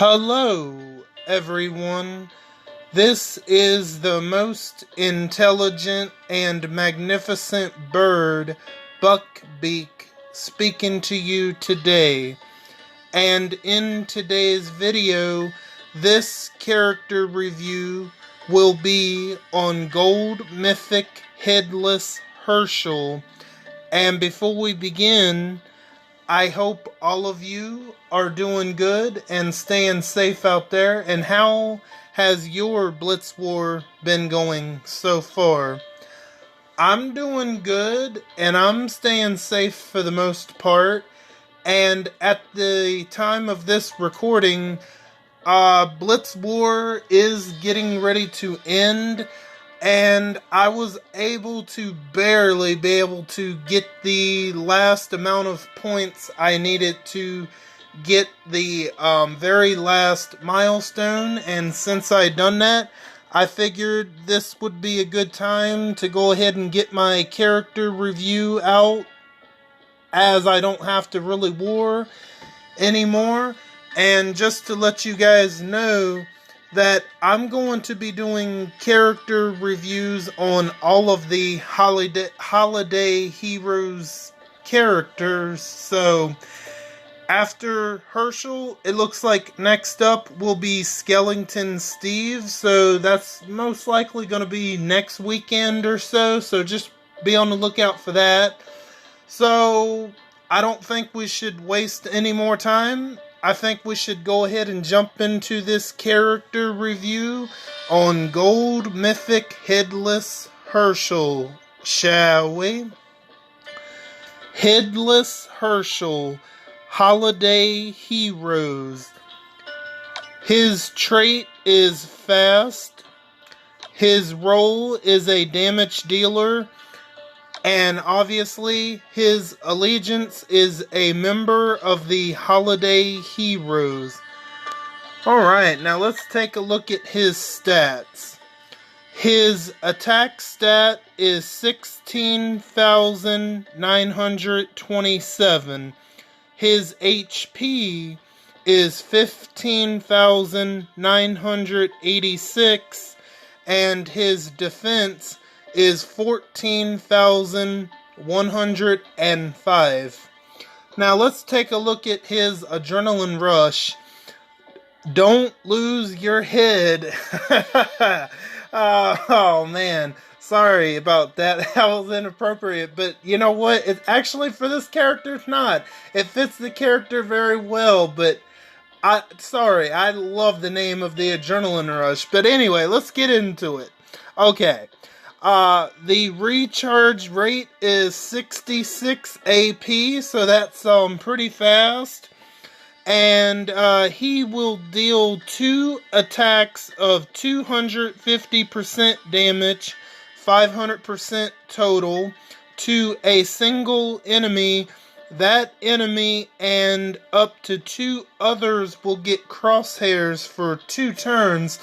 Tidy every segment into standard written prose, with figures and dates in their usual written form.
Hello, everyone. This is the most intelligent and magnificent bird, Buckbeak, speaking to you today. And in today's video, this character review will be on Gold Mythic Headless Hershel. And before we begin, I hope all of you are doing good and staying safe out there. And how has your Blitz War been going so far? I'm doing good and I'm staying safe for the most part. And at the time of this recording, Blitz War is getting ready to end. And I was able to barely be able to get the last amount of points I needed to get the very last milestone. And since I done that, I figured this would be a good time to go ahead and get my character review out, as I don't have to really war anymore. And just to let you guys know that I'm going to be doing character reviews on all of the holiday heroes characters. So after Hershel, it looks like next up will be Skeleton Steve. So that's most likely going to be next weekend or so. So just be on the lookout for that. So I don't think we should waste any more time. I think we should go ahead and jump into this character review on Gold Mythic Headless Hershel, shall we? Headless Hershel, Holiday Heroes. His trait is fast. His role is a damage dealer. And obviously, his allegiance is a member of the Holiday Heroes. Alright, now let's take a look at his stats. His attack stat is 16,927. His HP is 15,986. And his defense is 14,105. Now let's take a look at his adrenaline rush. Don't lose your head. Oh man, sorry about that. That was inappropriate, but you know what? It actually, for this character, it's not. It fits the character very well, but I love the name of the adrenaline rush. But anyway, let's get into it. Okay. The recharge rate is 66 AP, so that's pretty fast. And he will deal 2 attacks of 250% damage, 500% total, to a single enemy. That enemy and up to 2 others will get crosshairs for 2 turns.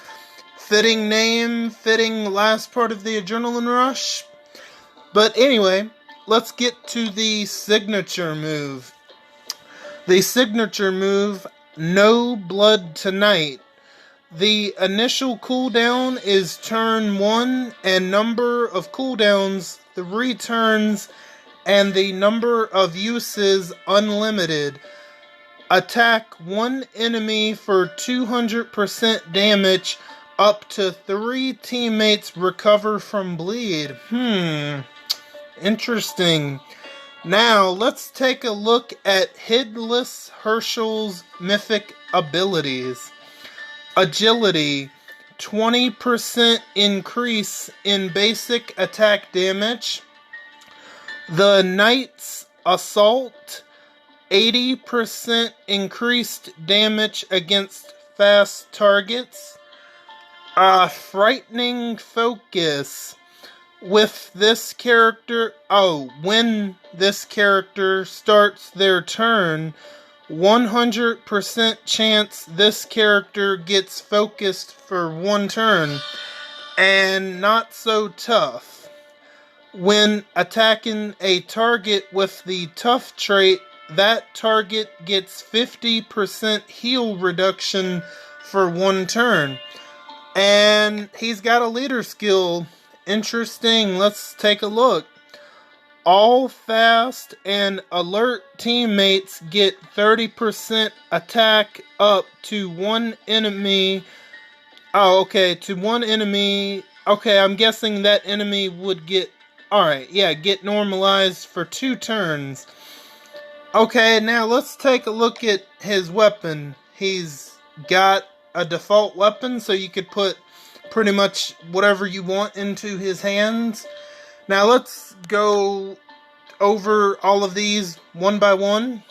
Fitting name, fitting last part of the adrenaline rush. But anyway, let's get to the signature move. The signature move, No Blood Tonight. The initial cooldown is turn 1, and number of cooldowns 3 turns, and the number of uses unlimited. Attack 1 enemy for 200% damage. Up to 3 teammates recover from bleed. Interesting. Now, let's take a look at Headless Hershel's Mythic Abilities. Agility, 20% increase in basic attack damage. The Knight's Assault, 80% increased damage against fast targets. Frightening Focus. With this character, when this character starts their turn, 100% chance this character gets focused for 1 turn. And not so tough. When attacking a target with the tough trait, that target gets 50% heal reduction for 1 turn. And he's got a leader skill. Interesting. Let's take a look. All fast and alert teammates get 30% attack up to 1 enemy. Oh, okay, to 1 enemy. Okay, I'm guessing that enemy would get... Alright, yeah, get normalized for 2 turns. Okay, now let's take a look at his weapon. He's got a default weapon, so you could put pretty much whatever you want into his hands. Now let's go over all of these one by one.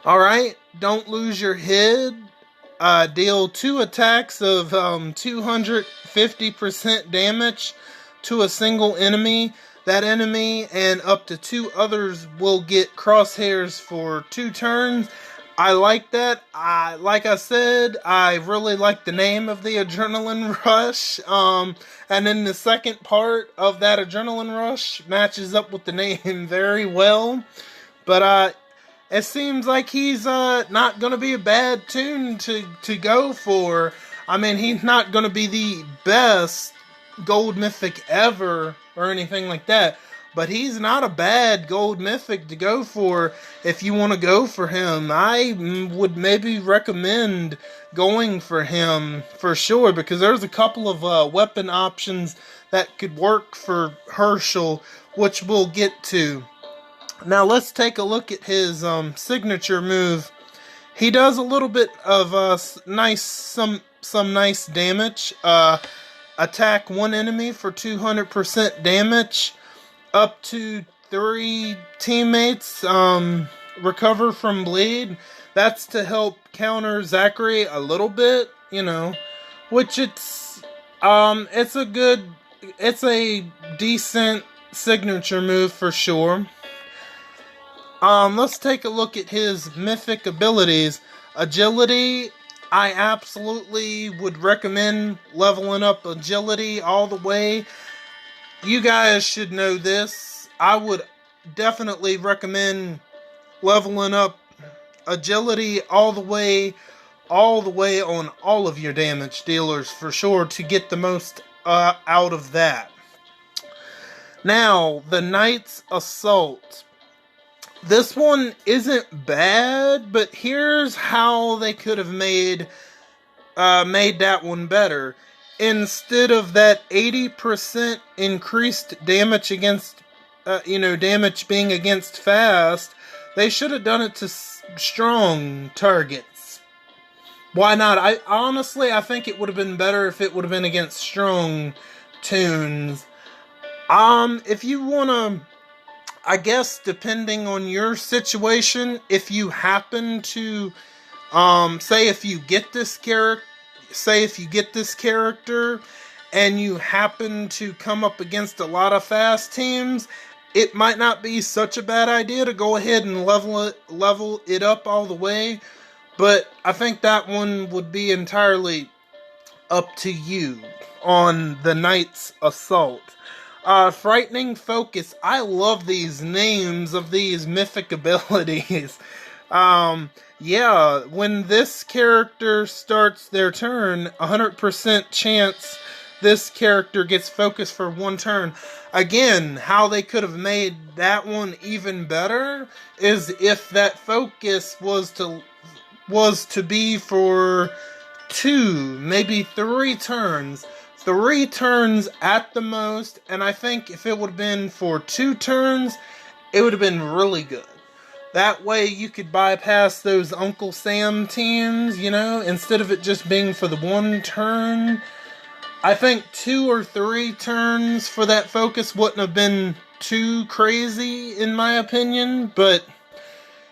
Alright, don't lose your head. Deal 2 attacks of 250% damage to a single enemy. That enemy and up to 2 others will get crosshairs for 2 turns. I like that. Like I said, I really like the name of the Adrenaline Rush. And then the second part of that Adrenaline Rush matches up with the name very well. But it seems like he's not going to be a bad tune to go for. I mean, he's not going to be the best gold mythic ever or anything like that, but he's not a bad gold mythic to go for if you want to go for him. I would maybe recommend going for him for sure, because there's a couple of weapon options that could work for Hershel, which we'll get to. Now let's take a look at his signature move. He does a little bit of some nice damage. Attack 1 enemy for 200% damage. Up to 3 teammates recover from bleed. That's to help counter Zachary a little bit, which it's a decent signature move for sure. Let's take a look at his mythic abilities. Agility, I absolutely would recommend leveling up agility all the way. You guys should know this. I would definitely recommend leveling up agility all the way on all of your damage dealers for sure to get the most out of that. Now, the Knight's Assault. This one isn't bad, but here's how they could have made that one better. Instead of that 80% increased damage against, damage being against fast, they should have done it to strong targets. Why not? I think it would have been better if it would have been against strong tunes. If you want to, I guess, depending on your situation, if you happen to, say if you get this character and you happen to come up against a lot of fast teams, it might not be such a bad idea to go ahead and level it up all the way. But I think that one would be entirely up to you on the Knight's Assault. Frightening Focus. I love these names of these mythic abilities. When this character starts their turn, 100% chance this character gets focused for 1 turn. Again, how they could have made that one even better is if that focus was to be for 2, maybe 3 turns. 3 turns at the most, and I think if it would have been for 2 turns, it would have been really good. That way you could bypass those Uncle Sam teams, instead of it just being for the 1 turn. I think 2 or 3 turns for that focus wouldn't have been too crazy, in my opinion, but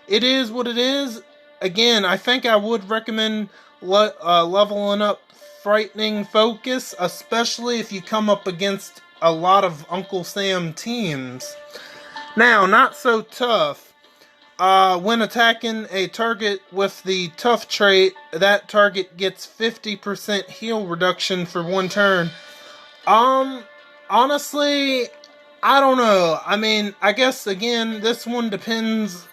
it is what it is. Again, I think I would recommend leveling up Frightening Focus, especially if you come up against a lot of Uncle Sam teams. Now, not so tough. When attacking a target with the tough trait, that target gets 50% heal reduction for 1 turn. Honestly, I don't know. I mean, I guess, again, this one depends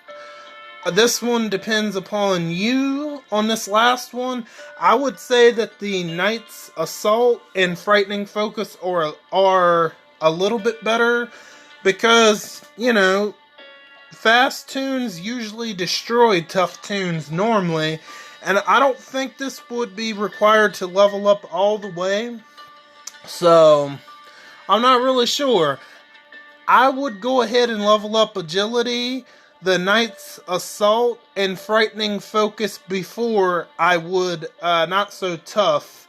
This one depends upon you on this last one. I would say that the Knight's Assault and Frightening Focus are a little bit better because, you know, fast tunes usually destroy tough tunes normally, and I don't think this would be required to level up all the way. So, I'm not really sure. I would go ahead and level up Agility, the Knight's Assault, and Frightening Focus before I would Not So Tough.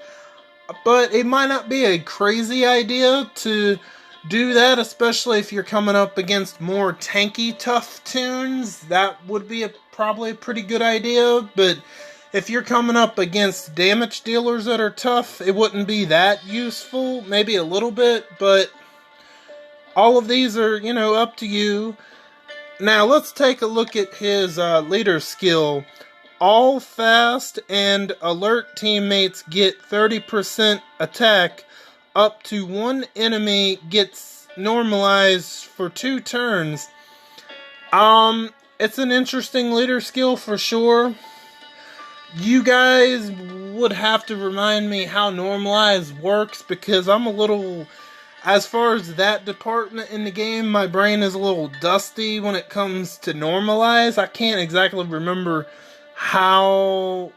But it might not be a crazy idea to do that, especially if you're coming up against more tanky tough tunes. That would be probably a pretty good idea, but if you're coming up against damage dealers that are tough, it wouldn't be that useful. Maybe a little bit, but all of these are, you know, up to you. Now, let's take a look at his leader skill. All fast and alert teammates get 30% attack. Up to one enemy gets normalized for 2 turns. It's an interesting leader skill for sure. You guys would have to remind me how normalize works, because I'm a little, as far as that department in the game, my brain is a little dusty when it comes to normalize. I can't exactly remember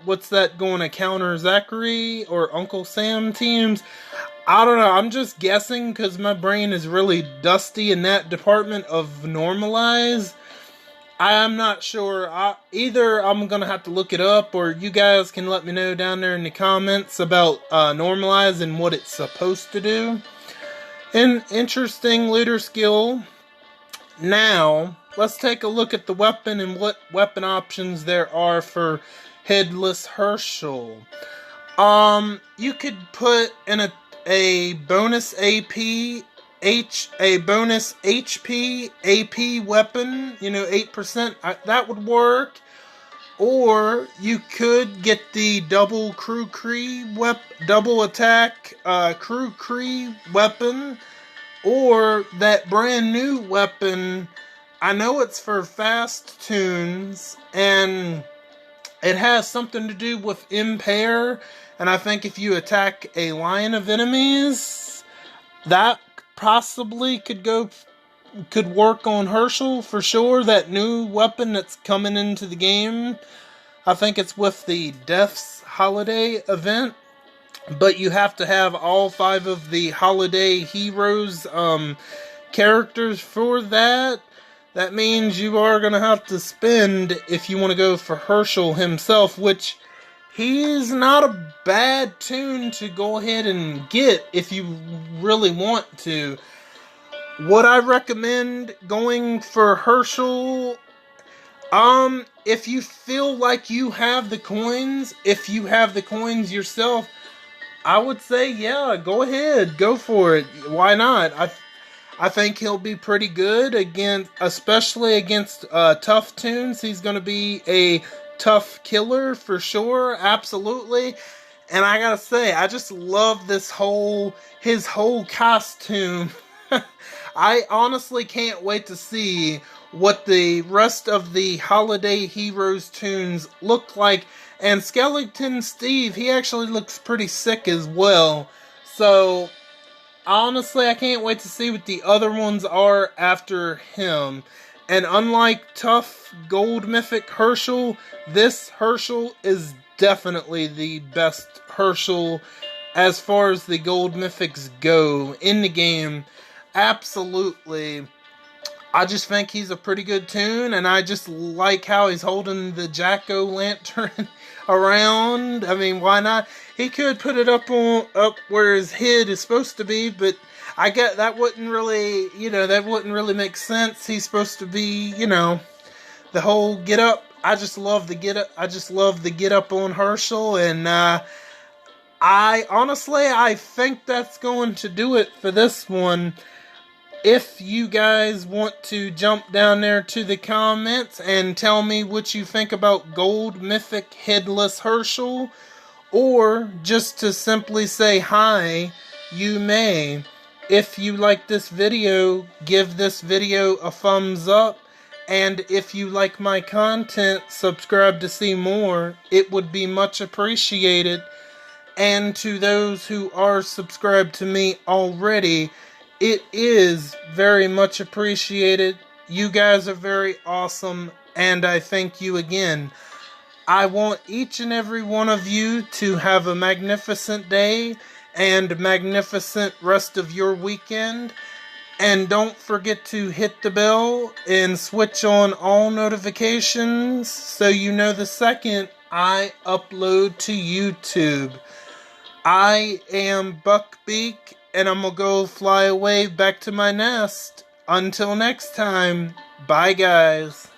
what's that going to counter Zachary or Uncle Sam teams. I don't know, I'm just guessing because my brain is really dusty in that department of normalize. I'm not sure. Either I'm going to have to look it up, or you guys can let me know down there in the comments about normalize and what it's supposed to do. An interesting leader skill. Now, let's take a look at the weapon and what weapon options there are for Headless Hershel. You could put in a bonus AP, a bonus HP, AP weapon, you know, 8%, that would work. Or you could get the double double attack crew Cree weapon, or that brand new weapon. I know it's for fast tunes, and it has something to do with impair, and I think if you attack a line of enemies, that possibly could work on Hershel for sure. That new weapon that's coming into the game, I think it's with the Death's Holiday event, but you have to have all 5 of the Holiday Heroes characters for that. That means you are going to have to spend if you want to go for Hershel himself, which he's not a bad tune to go ahead and get if you really want to. Would I recommend going for Hershel? If you feel like you have the coins, if you have the coins yourself, I would say, yeah, go ahead, go for it. Why not? I think he'll be pretty good especially against tough tunes. He's going to be a tough killer for sure, absolutely. And I gotta say, I just love his whole costume. I honestly can't wait to see what the rest of the Holiday Heroes tunes look like. And Skeleton Steve, he actually looks pretty sick as well. So, honestly, I can't wait to see what the other ones are after him. And unlike tough Gold Mythic Hershel, this Hershel is definitely the best Hershel as far as the Gold Mythics go in the game. Absolutely. I just think he's a pretty good tune, and I just like how he's holding the jack-o'-lantern around. I mean, why not? He could put it up where his head is supposed to be, but I get that wouldn't really, that wouldn't really make sense. He's supposed to be, the whole get up. I just love the get up. I just love the get up on Hershel, and I think that's going to do it for this one. If you guys want to jump down there to the comments and tell me what you think about Gold Mythic Headless Hershel, or just to simply say hi, you may. If you like this video, give this video a thumbs up, And if you like my content, subscribe to see more. It would be much appreciated. And to those who are subscribed to me already, it is very much appreciated. You guys are very awesome, and I thank you again. I want each and every one of you to have a magnificent day and magnificent rest of your weekend. And don't forget to hit the bell and switch on all notifications so you know the second I upload to YouTube. I am Buckbeak, and I'm gonna go fly away back to my nest. Until next time, bye guys.